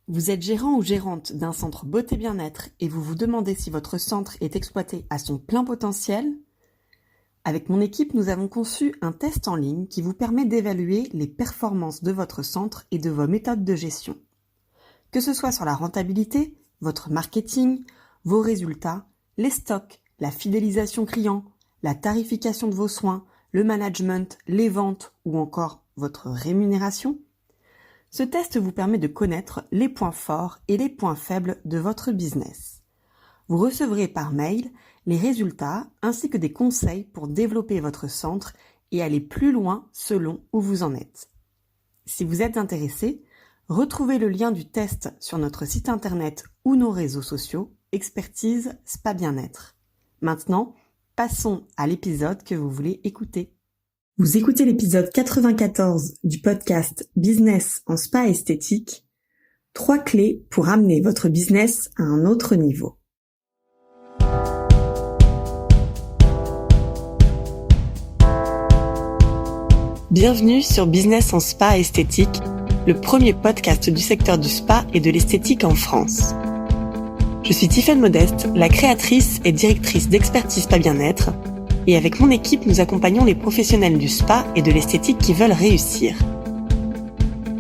Vous êtes gérant ou gérante d'un centre beauté bien-être et vous vous demandez si votre centre est exploité à son plein potentiel? Avec mon équipe, nous avons conçu un test en ligne qui vous permet d'évaluer les performances de votre centre et de vos méthodes de gestion. Que ce soit sur la rentabilité, votre marketing, vos résultats, les stocks, la fidélisation client, la tarification de vos soins, le management, les ventes ou encore votre rémunération, ce test vous permet de connaître les points forts et les points faibles de votre business. Vous recevrez par mail les résultats ainsi que des conseils pour développer votre centre et aller plus loin selon où vous en êtes. Si vous êtes intéressé, retrouvez le lien du test sur notre site internet ou nos réseaux sociaux Expertise Spa Bien-être. Maintenant, passons à l'épisode que vous voulez écouter. Vous écoutez l'épisode 94 du podcast Business en spa esthétique. 3 clés pour amener votre business à un autre niveau. Bienvenue sur Business en spa esthétique, le premier podcast du secteur du spa et de l'esthétique en France. Je suis Tiffaine Modeste, la créatrice et directrice d'Expertise Spa Bien-être, et avec mon équipe, nous accompagnons les professionnels du spa et de l'esthétique qui veulent réussir.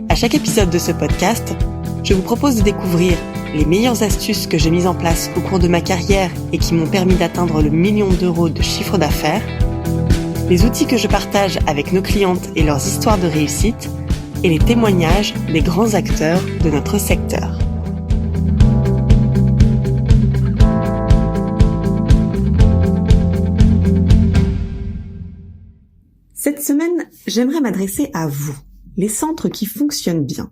À chaque épisode de ce podcast, je vous propose de découvrir les meilleures astuces que j'ai mises en place au cours de ma carrière et qui m'ont permis d'atteindre le 1 million d'euros de chiffre d'affaires, les outils que je partage avec nos clientes et leurs histoires de réussite, et les témoignages des grands acteurs de notre secteur. Cette semaine, j'aimerais m'adresser à vous, les centres qui fonctionnent bien.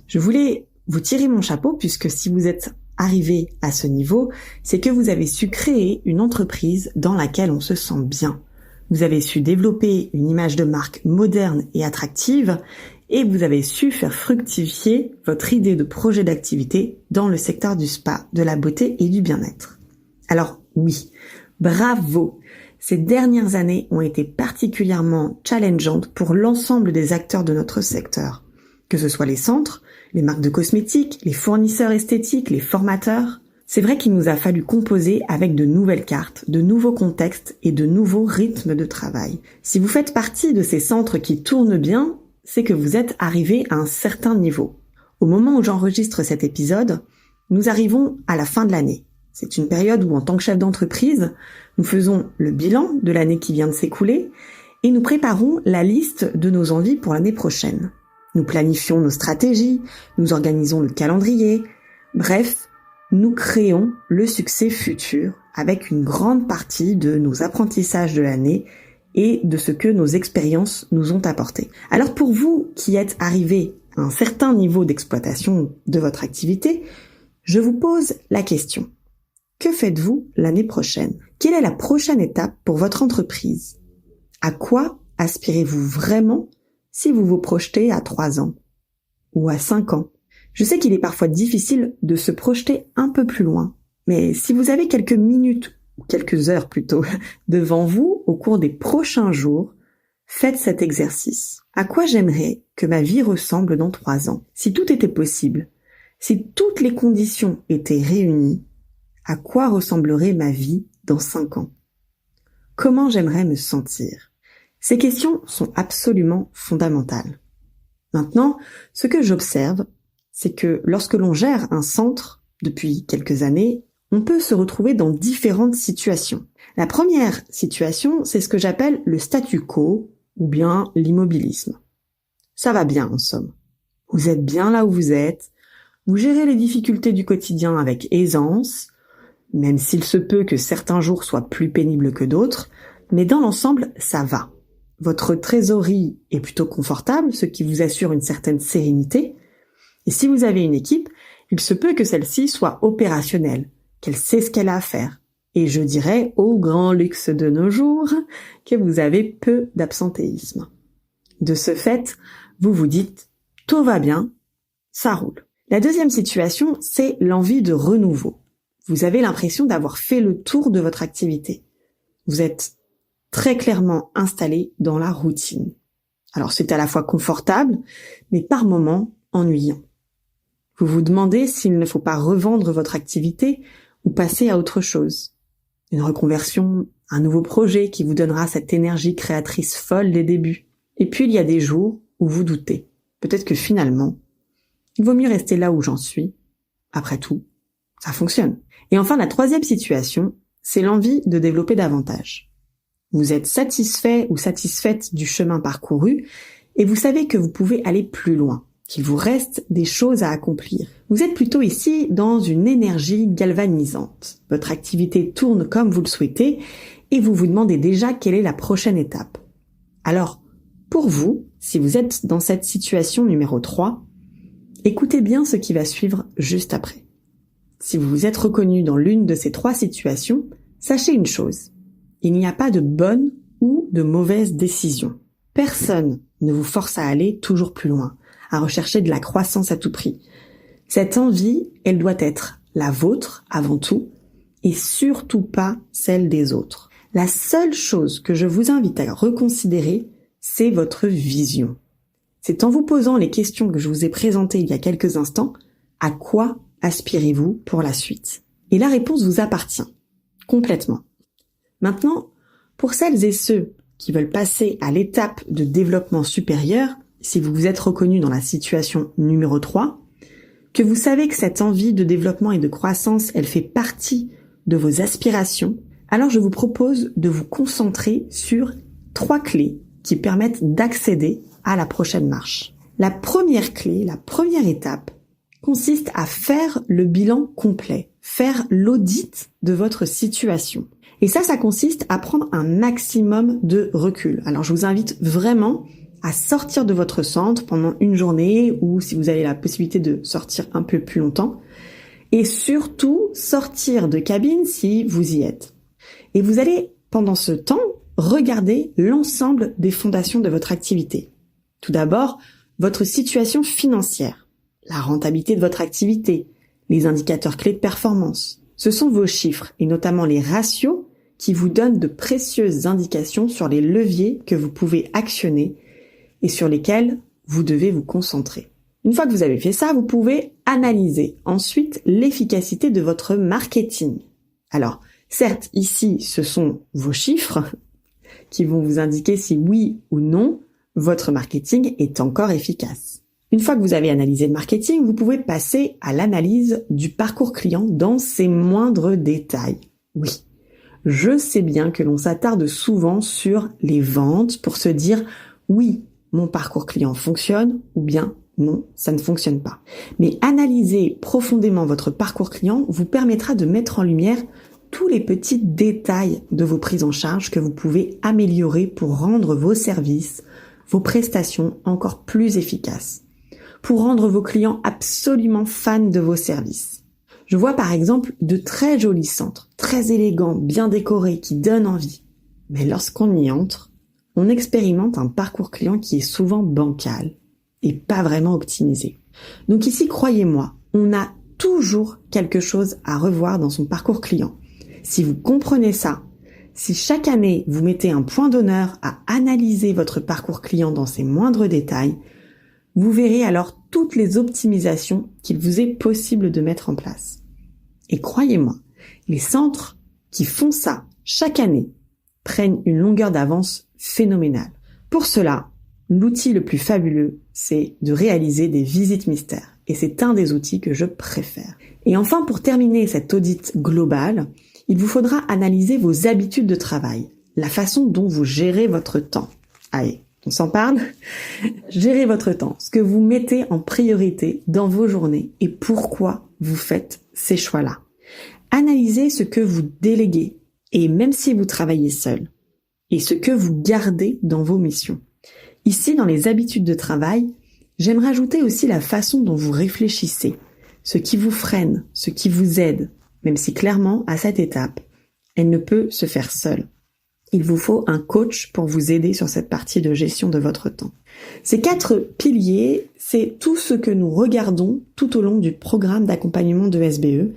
Je voulais vous tirer mon chapeau puisque si vous êtes arrivé à ce niveau, c'est que vous avez su créer une entreprise dans laquelle on se sent bien. Vous avez su développer une image de marque moderne et attractive et vous avez su faire fructifier votre idée de projet d'activité dans le secteur du spa, de la beauté et du bien-être. Alors oui, bravo! Ces dernières années ont été particulièrement challengeantes pour l'ensemble des acteurs de notre secteur. Que ce soit les centres, les marques de cosmétiques, les fournisseurs esthétiques, les formateurs. C'est vrai qu'il nous a fallu composer avec de nouvelles cartes, de nouveaux contextes et de nouveaux rythmes de travail. Si vous faites partie de ces centres qui tournent bien, c'est que vous êtes arrivé à un certain niveau. Au moment où j'enregistre cet épisode, nous arrivons à la fin de l'année. C'est une période où, en tant que chef d'entreprise, nous faisons le bilan de l'année qui vient de s'écouler et nous préparons la liste de nos envies pour l'année prochaine. Nous planifions nos stratégies, nous organisons le calendrier. Bref, nous créons le succès futur avec une grande partie de nos apprentissages de l'année et de ce que nos expériences nous ont apporté. Alors pour vous qui êtes arrivés à un certain niveau d'exploitation de votre activité, je vous pose la question. Que faites-vous l'année prochaine? Quelle est la prochaine étape pour votre entreprise? À quoi aspirez-vous vraiment si vous vous projetez à 3 ans ou à 5 ans? Je sais qu'il est parfois difficile de se projeter un peu plus loin, mais si vous avez quelques minutes, ou quelques heures plutôt, devant vous au cours des prochains jours, faites cet exercice. À quoi j'aimerais que ma vie ressemble dans 3 ans? Si tout était possible, si toutes les conditions étaient réunies, à quoi ressemblerait ma vie dans 5 ans? Comment j'aimerais me sentir? Ces questions sont absolument fondamentales. Maintenant, ce que j'observe, c'est que lorsque l'on gère un centre depuis quelques années, on peut se retrouver dans différentes situations. La première situation, c'est ce que j'appelle le statu quo ou bien l'immobilisme. Ça va bien en somme. Vous êtes bien là où vous êtes, vous gérez les difficultés du quotidien avec aisance, même s'il se peut que certains jours soient plus pénibles que d'autres, mais dans l'ensemble, ça va. Votre trésorerie est plutôt confortable, ce qui vous assure une certaine sérénité. Et si vous avez une équipe, il se peut que celle-ci soit opérationnelle, qu'elle sait ce qu'elle a à faire. Et je dirais, au grand luxe de nos jours, que vous avez peu d'absentéisme. De ce fait, vous vous dites, tout va bien, ça roule. La deuxième situation, c'est l'envie de renouveau. Vous avez l'impression d'avoir fait le tour de votre activité. Vous êtes très clairement installé dans la routine. Alors c'est à la fois confortable, mais par moments ennuyant. Vous vous demandez s'il ne faut pas revendre votre activité ou passer à autre chose. Une reconversion, un nouveau projet qui vous donnera cette énergie créatrice folle des débuts. Et puis il y a des jours où vous doutez. Peut-être que finalement, il vaut mieux rester là où j'en suis. Après tout, ça fonctionne. Et enfin, la troisième situation, c'est l'envie de développer davantage. Vous êtes satisfait ou satisfaite du chemin parcouru et vous savez que vous pouvez aller plus loin, qu'il vous reste des choses à accomplir. Vous êtes plutôt ici dans une énergie galvanisante. Votre activité tourne comme vous le souhaitez et vous vous demandez déjà quelle est la prochaine étape. Alors, pour vous, si vous êtes dans cette situation numéro 3, écoutez bien ce qui va suivre juste après. Si vous vous êtes reconnu dans l'une de ces 3 situations, sachez une chose. Il n'y a pas de bonne ou de mauvaise décision. Personne ne vous force à aller toujours plus loin, à rechercher de la croissance à tout prix. Cette envie, elle doit être la vôtre avant tout et surtout pas celle des autres. La seule chose que je vous invite à reconsidérer, c'est votre vision. C'est en vous posant les questions que je vous ai présentées il y a quelques instants, à quoi aspirez-vous pour la suite? Et la réponse vous appartient, complètement. Maintenant, pour celles et ceux qui veulent passer à l'étape de développement supérieur, si vous vous êtes reconnu dans la situation numéro 3, que vous savez que cette envie de développement et de croissance, elle fait partie de vos aspirations, alors je vous propose de vous concentrer sur 3 clés qui permettent d'accéder à la prochaine marche. La première clé, la première étape, consiste à faire le bilan complet, faire l'audit de votre situation. Et ça consiste à prendre un maximum de recul. Alors je vous invite vraiment à sortir de votre centre pendant une journée ou si vous avez la possibilité de sortir un peu plus longtemps. Et surtout, sortir de cabine si vous y êtes. Et vous allez, pendant ce temps, regarder l'ensemble des fondations de votre activité. Tout d'abord, votre situation financière, la rentabilité de votre activité, les indicateurs clés de performance. Ce sont vos chiffres et notamment les ratios qui vous donnent de précieuses indications sur les leviers que vous pouvez actionner et sur lesquels vous devez vous concentrer. Une fois que vous avez fait ça, vous pouvez analyser ensuite l'efficacité de votre marketing. Alors, certes, ici, ce sont vos chiffres qui vont vous indiquer si oui ou non votre marketing est encore efficace. Une fois que vous avez analysé le marketing, vous pouvez passer à l'analyse du parcours client dans ses moindres détails. Oui, je sais bien que l'on s'attarde souvent sur les ventes pour se dire « oui, mon parcours client fonctionne » ou bien « non, ça ne fonctionne pas ». Mais analyser profondément votre parcours client vous permettra de mettre en lumière tous les petits détails de vos prises en charge que vous pouvez améliorer pour rendre vos services, vos prestations encore plus efficaces, pour rendre vos clients absolument fans de vos services. Je vois par exemple de très jolis centres, très élégants, bien décorés, qui donnent envie. Mais lorsqu'on y entre, on expérimente un parcours client qui est souvent bancal et pas vraiment optimisé. Donc ici, croyez-moi, on a toujours quelque chose à revoir dans son parcours client. Si vous comprenez ça, si chaque année vous mettez un point d'honneur à analyser votre parcours client dans ses moindres détails, vous verrez alors toutes les optimisations qu'il vous est possible de mettre en place. Et croyez-moi, les centres qui font ça chaque année prennent une longueur d'avance phénoménale. Pour cela, l'outil le plus fabuleux, c'est de réaliser des visites mystères. Et c'est un des outils que je préfère. Et enfin, pour terminer cet audit global, il vous faudra analyser vos habitudes de travail, la façon dont vous gérez votre temps. Allez, on s'en parle? Gérez votre temps, ce que vous mettez en priorité dans vos journées et pourquoi vous faites ces choix-là. Analysez ce que vous déléguez, et même si vous travaillez seul, et ce que vous gardez dans vos missions. Ici, dans les habitudes de travail, j'aimerais ajouter aussi la façon dont vous réfléchissez, ce qui vous freine, ce qui vous aide, même si clairement, à cette étape, elle ne peut se faire seule. Il vous faut un coach pour vous aider sur cette partie de gestion de votre temps. Ces 4 piliers, c'est tout ce que nous regardons tout au long du programme d'accompagnement de SBE.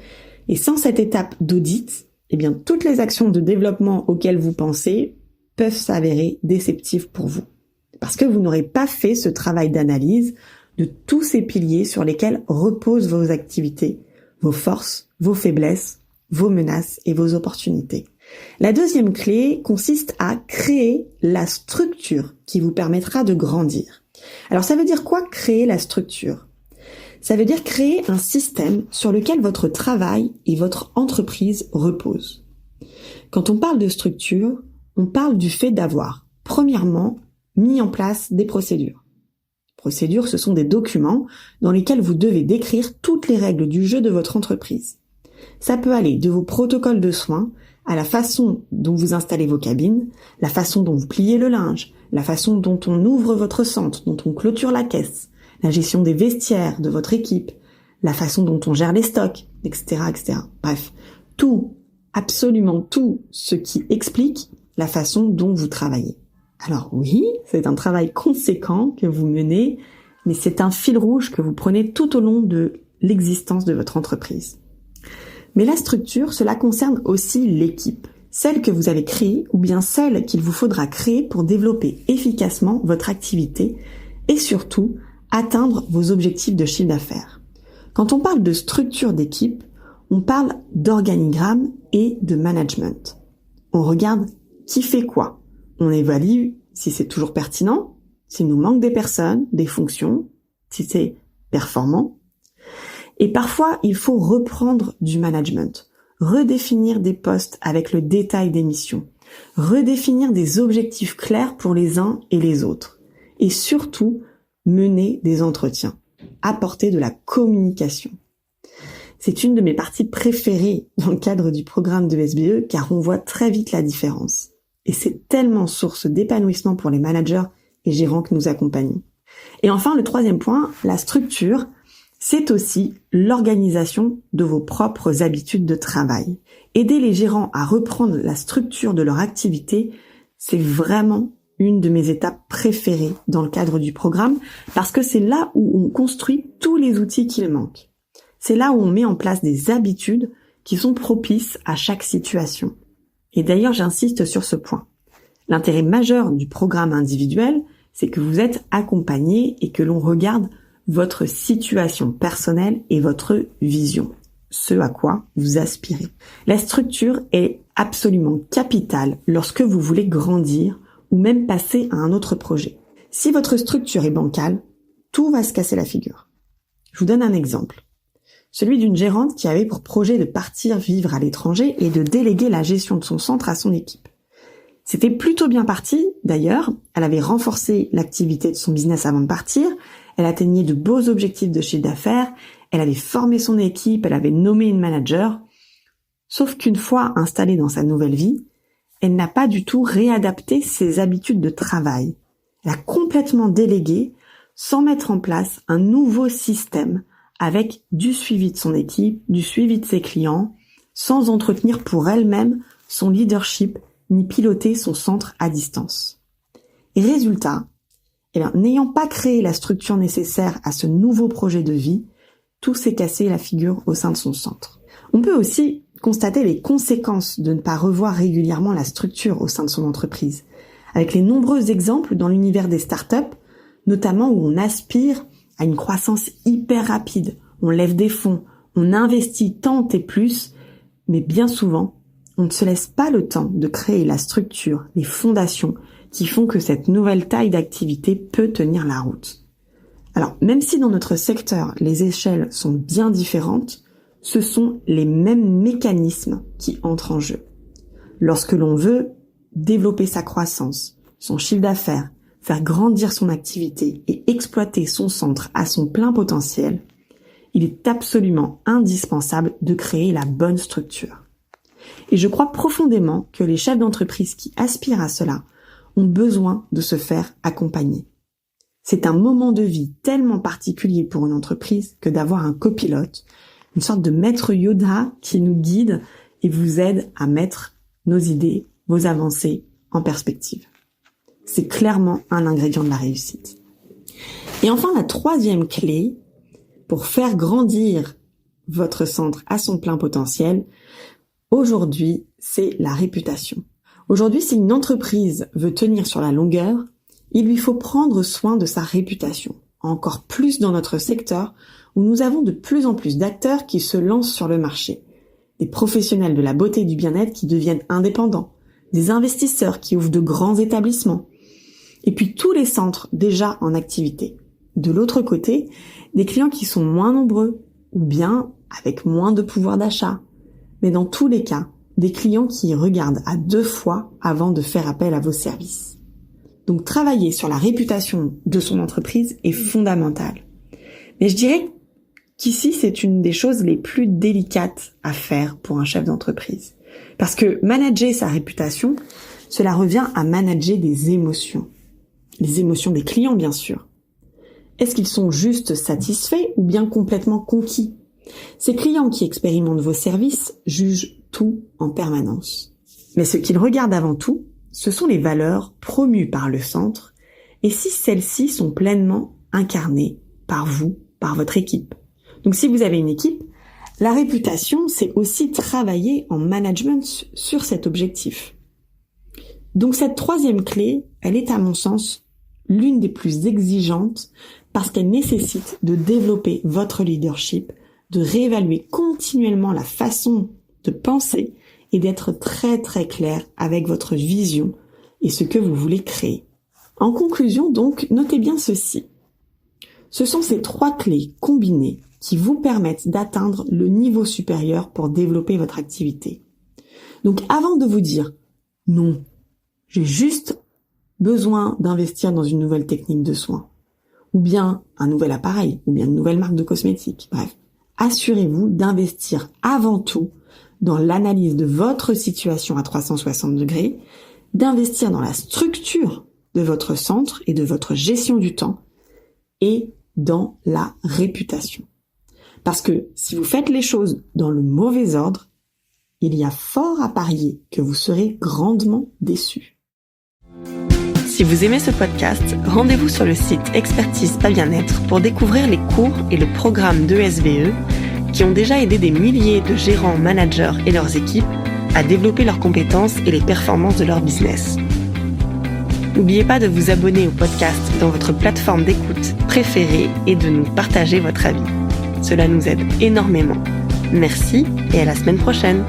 Et sans cette étape d'audit, eh bien, toutes les actions de développement auxquelles vous pensez peuvent s'avérer déceptives pour vous. Parce que vous n'aurez pas fait ce travail d'analyse, de tous ces piliers sur lesquels reposent vos activités, vos forces, vos faiblesses, vos menaces et vos opportunités. La deuxième clé consiste à créer la structure qui vous permettra de grandir. Alors ça veut dire quoi créer la structure ? Ça veut dire créer un système sur lequel votre travail et votre entreprise reposent. Quand on parle de structure, on parle du fait d'avoir, premièrement, mis en place des procédures. Procédures, ce sont des documents dans lesquels vous devez décrire toutes les règles du jeu de votre entreprise. Ça peut aller de vos protocoles de soins à la façon dont vous installez vos cabines, la façon dont vous pliez le linge, la façon dont on ouvre votre centre, dont on clôture la caisse, la gestion des vestiaires de votre équipe, la façon dont on gère les stocks, etc., etc. Bref, tout, absolument tout ce qui explique la façon dont vous travaillez. Alors oui, c'est un travail conséquent que vous menez, mais c'est un fil rouge que vous prenez tout au long de l'existence de votre entreprise. Mais la structure, cela concerne aussi l'équipe, celle que vous avez créée ou bien celle qu'il vous faudra créer pour développer efficacement votre activité et surtout atteindre vos objectifs de chiffre d'affaires. Quand on parle de structure d'équipe, on parle d'organigramme et de management. On regarde qui fait quoi. On évalue si c'est toujours pertinent, s'il nous manque des personnes, des fonctions, si c'est performant. Et parfois, il faut reprendre du management, redéfinir des postes avec le détail des missions, redéfinir des objectifs clairs pour les uns et les autres, et surtout, mener des entretiens, apporter de la communication. C'est une de mes parties préférées dans le cadre du programme de SBE car on voit très vite la différence. Et c'est tellement source d'épanouissement pour les managers et gérants que nous accompagnons. Et enfin, le troisième point, la structure, c'est aussi l'organisation de vos propres habitudes de travail. Aider les gérants à reprendre la structure de leur activité, c'est vraiment une de mes étapes préférées dans le cadre du programme parce que c'est là où on construit tous les outils qu'il manque. C'est là où on met en place des habitudes qui sont propices à chaque situation. Et d'ailleurs, j'insiste sur ce point. L'intérêt majeur du programme individuel, c'est que vous êtes accompagné et que l'on regarde votre situation personnelle et votre vision, ce à quoi vous aspirez. La structure est absolument capitale lorsque vous voulez grandir ou même passer à un autre projet. Si votre structure est bancale, tout va se casser la figure. Je vous donne un exemple. Celui d'une gérante qui avait pour projet de partir vivre à l'étranger et de déléguer la gestion de son centre à son équipe. C'était plutôt bien parti, d'ailleurs. Elle avait renforcé l'activité de son business avant de partir. Elle atteignait de beaux objectifs de chiffre d'affaires. Elle avait formé son équipe. Elle avait nommé une manager. Sauf qu'une fois installée dans sa nouvelle vie, elle n'a pas du tout réadapté ses habitudes de travail. Elle a complètement délégué sans mettre en place un nouveau système avec du suivi de son équipe, du suivi de ses clients, sans entretenir pour elle-même son leadership ni piloter son centre à distance. Et résultat, n'ayant pas créé la structure nécessaire à ce nouveau projet de vie, tout s'est cassé la figure au sein de son centre. On peut aussi constater les conséquences de ne pas revoir régulièrement la structure au sein de son entreprise, avec les nombreux exemples dans l'univers des startups, notamment où on aspire à une croissance hyper rapide, on lève des fonds, on investit tant et plus, mais bien souvent, on ne se laisse pas le temps de créer la structure, les fondations qui font que cette nouvelle taille d'activité peut tenir la route. Alors, même si dans notre secteur, les échelles sont bien différentes, ce sont les mêmes mécanismes qui entrent en jeu. Lorsque l'on veut développer sa croissance, son chiffre d'affaires, faire grandir son activité et exploiter son centre à son plein potentiel, il est absolument indispensable de créer la bonne structure. Et je crois profondément que les chefs d'entreprise qui aspirent à cela ont besoin de se faire accompagner. C'est un moment de vie tellement particulier pour une entreprise que d'avoir un copilote, une sorte de maître Yoda qui nous guide et vous aide à mettre nos idées, vos avancées en perspective. C'est clairement un ingrédient de la réussite. Et enfin, la troisième clé pour faire grandir votre centre à son plein potentiel, aujourd'hui, c'est la réputation. Aujourd'hui, si une entreprise veut tenir sur la longueur, il lui faut prendre soin de sa réputation. encore plus dans notre secteur où nous avons de plus en plus d'acteurs qui se lancent sur le marché. Des professionnels de la beauté et du bien-être qui deviennent indépendants, des investisseurs qui ouvrent de grands établissements, et puis tous les centres déjà en activité. De l'autre côté, des clients qui sont moins nombreux, ou bien avec moins de pouvoir d'achat. Mais dans tous les cas, des clients qui regardent à 2 fois avant de faire appel à vos services. Donc travailler sur la réputation de son entreprise est fondamental. Mais je dirais qu'ici, c'est une des choses les plus délicates à faire pour un chef d'entreprise. Parce que manager sa réputation, cela revient à manager des émotions. Les émotions des clients, bien sûr. Est-ce qu'ils sont juste satisfaits ou bien complètement conquis? Ces clients qui expérimentent vos services jugent tout en permanence. Mais ce qu'ils regardent avant tout, ce sont les valeurs promues par le centre et si celles-ci sont pleinement incarnées par vous, par votre équipe. Donc si vous avez une équipe, la réputation, c'est aussi travailler en management sur cet objectif. Donc cette troisième clé, elle est à mon sens l'une des plus exigeantes parce qu'elle nécessite de développer votre leadership, de réévaluer continuellement la façon de penser et d'être très très clair avec votre vision et ce que vous voulez créer. En conclusion donc, notez bien ceci. Ce sont ces 3 clés combinées qui vous permettent d'atteindre le niveau supérieur pour développer votre activité. Donc avant de vous dire « non, j'ai juste besoin d'investir dans une nouvelle technique de soins » ou bien un nouvel appareil, ou bien une nouvelle marque de cosmétiques, bref, assurez-vous d'investir avant tout dans l'analyse de votre situation à 360 degrés, d'investir dans la structure de votre centre et de votre gestion du temps et dans la réputation. Parce que si vous faites les choses dans le mauvais ordre, il y a fort à parier que vous serez grandement déçus. Si vous aimez ce podcast, rendez-vous sur le site Expertise Pas Bien-être pour découvrir les cours et le programme d'ESVE qui ont déjà aidé des milliers de gérants, managers et leurs équipes à développer leurs compétences et les performances de leur business. N'oubliez pas de vous abonner au podcast dans votre plateforme d'écoute préférée et de nous partager votre avis. Cela nous aide énormément. Merci et à la semaine prochaine.